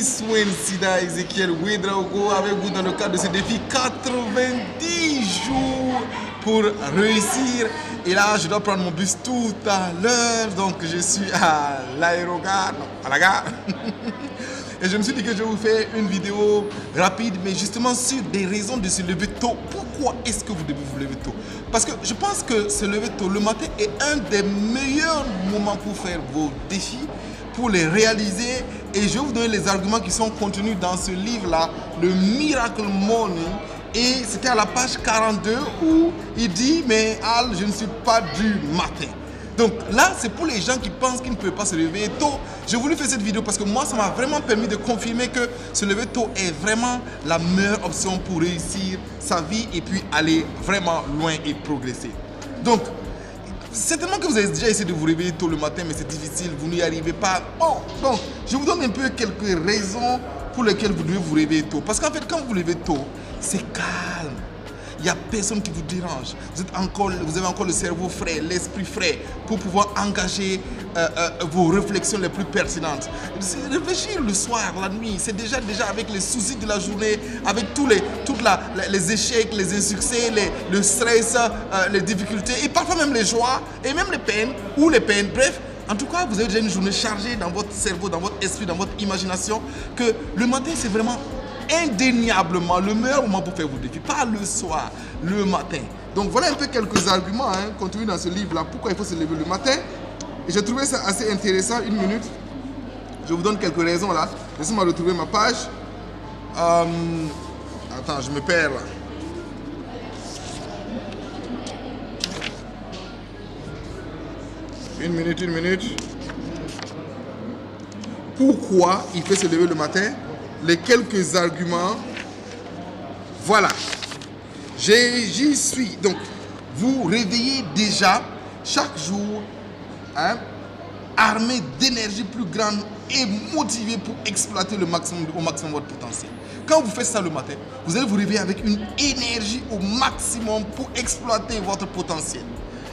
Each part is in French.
Swen Sida Ezekiel Ouedraogo avec vous dans le cadre de ce défi 90 jours pour réussir. Et là, je dois prendre mon bus tout à l'heure. Donc, je suis à l'aérogare, à la gare. Et je me suis dit que je vais vous faire une vidéo rapide, mais justement sur des raisons de se lever tôt. Pourquoi est-ce que vous devez vous lever tôt? Parce que je pense que se lever tôt le matin est un des meilleurs moments pour faire vos défis, pour les réaliser. Et je vais vous donner les arguments qui sont contenus dans ce livre-là, le Miracle Morning. Et c'était à la page 42 où il dit « Mais Al, je ne suis pas du matin ». Donc là, c'est pour les gens qui pensent qu'ils ne peuvent pas se lever tôt. J'ai voulu faire cette vidéo parce que moi, ça m'a vraiment permis de confirmer que se lever tôt est vraiment la meilleure option pour réussir sa vie et puis aller vraiment loin et progresser. Donc, certainement que vous avez déjà essayé de vous réveiller tôt le matin, mais c'est difficile, vous n'y arrivez pas. Bon, donc, je vous donne un peu quelques raisons pour lesquelles vous devez vous réveiller tôt. Parce qu'en fait, quand vous vous levez tôt, c'est calme. Il n'y a personne qui vous dérange. Vous avez encore le cerveau frais, l'esprit frais pour pouvoir engager vos réflexions les plus pertinentes. Réfléchir le soir, la nuit, c'est déjà avec les soucis de la journée, avec tous les échecs, les insuccès, le stress, les difficultés et parfois même les joies et même les peines ou les peines. Bref, en tout cas, vous avez déjà une journée chargée dans votre cerveau, dans votre esprit, dans votre imagination, que le matin, c'est vraiment indéniablement le meilleur moment pour faire vos défis, pas le soir, le matin. Donc voilà un peu quelques arguments contenus dans ce livre-là, pourquoi il faut se lever le matin. Et j'ai trouvé ça assez intéressant. Une minute, je vous donne quelques raisons là. Laissez-moi retrouver ma page. Attends, je me perds là. Une minute. Pourquoi il faut se lever le matin? Les quelques arguments. Voilà. J'y suis. Donc, vous réveillez déjà chaque jour armé d'énergie plus grande et motivé pour exploiter au maximum votre potentiel. Quand vous faites ça le matin, vous allez vous réveiller avec une énergie au maximum pour exploiter votre potentiel.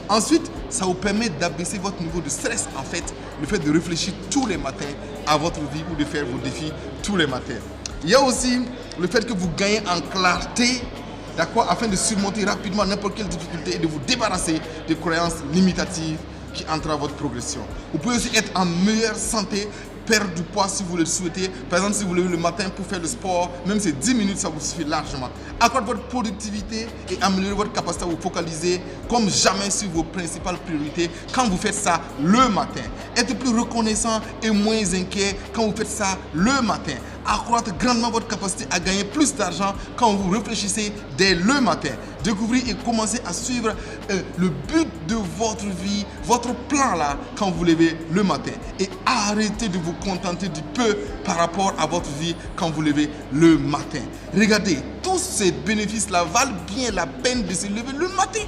Ensuite, ça vous permet d'abaisser votre niveau de stress, en fait, le fait de réfléchir tous les matins à votre vie ou de faire vos défis tous les matins. Il y a aussi le fait que vous gagnez en clarté, d'accord, afin de surmonter rapidement n'importe quelle difficulté et de vous débarrasser des croyances limitatives qui entravent votre progression. Vous pouvez aussi être en meilleure santé, perdre du poids si vous le souhaitez. Par exemple, si vous levez le matin pour faire le sport, même si c'est 10 minutes, ça vous suffit largement. Accroître votre productivité et améliorer votre capacité à vous focaliser comme jamais sur vos principales priorités quand vous faites ça le matin. Être plus reconnaissant et moins inquiet quand vous faites ça le matin. Accroître grandement votre capacité à gagner plus d'argent quand vous réfléchissez dès le matin. Découvrir et commencer à suivre le but de votre vie, votre plan là, quand vous levez le matin. Et arrêtez de vous contenter du peu par rapport à votre vie quand vous levez le matin. Regardez, tous ces bénéfices-là valent bien la peine de se lever le matin.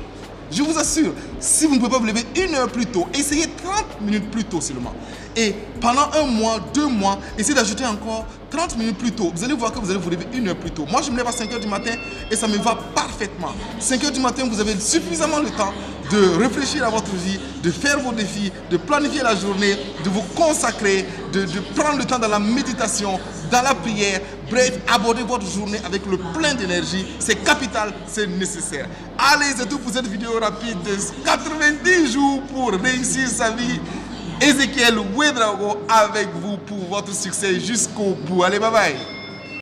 Je vous assure, si vous ne pouvez pas vous lever 1 heure plus tôt, essayez 30 minutes plus tôt seulement. Et pendant 1 mois, 2 mois, essayez d'ajouter encore 30 minutes plus tôt. Vous allez voir que vous allez vous lever 1 heure plus tôt. Moi, je me lève à 5 heures du matin et ça me va parfaitement. 5 heures du matin, vous avez suffisamment le temps de réfléchir à votre vie, de faire vos défis, de planifier la journée, de vous consacrer, de prendre le temps dans la méditation, dans la prière. Bref, aborder votre journée avec le plein d'énergie. C'est capital, c'est nécessaire. Allez, c'est tout pour cette vidéo rapide de 90 jours pour réussir sa vie. Ezekiel Ouedraogo avec vous pour votre succès jusqu'au bout. Allez, bye bye.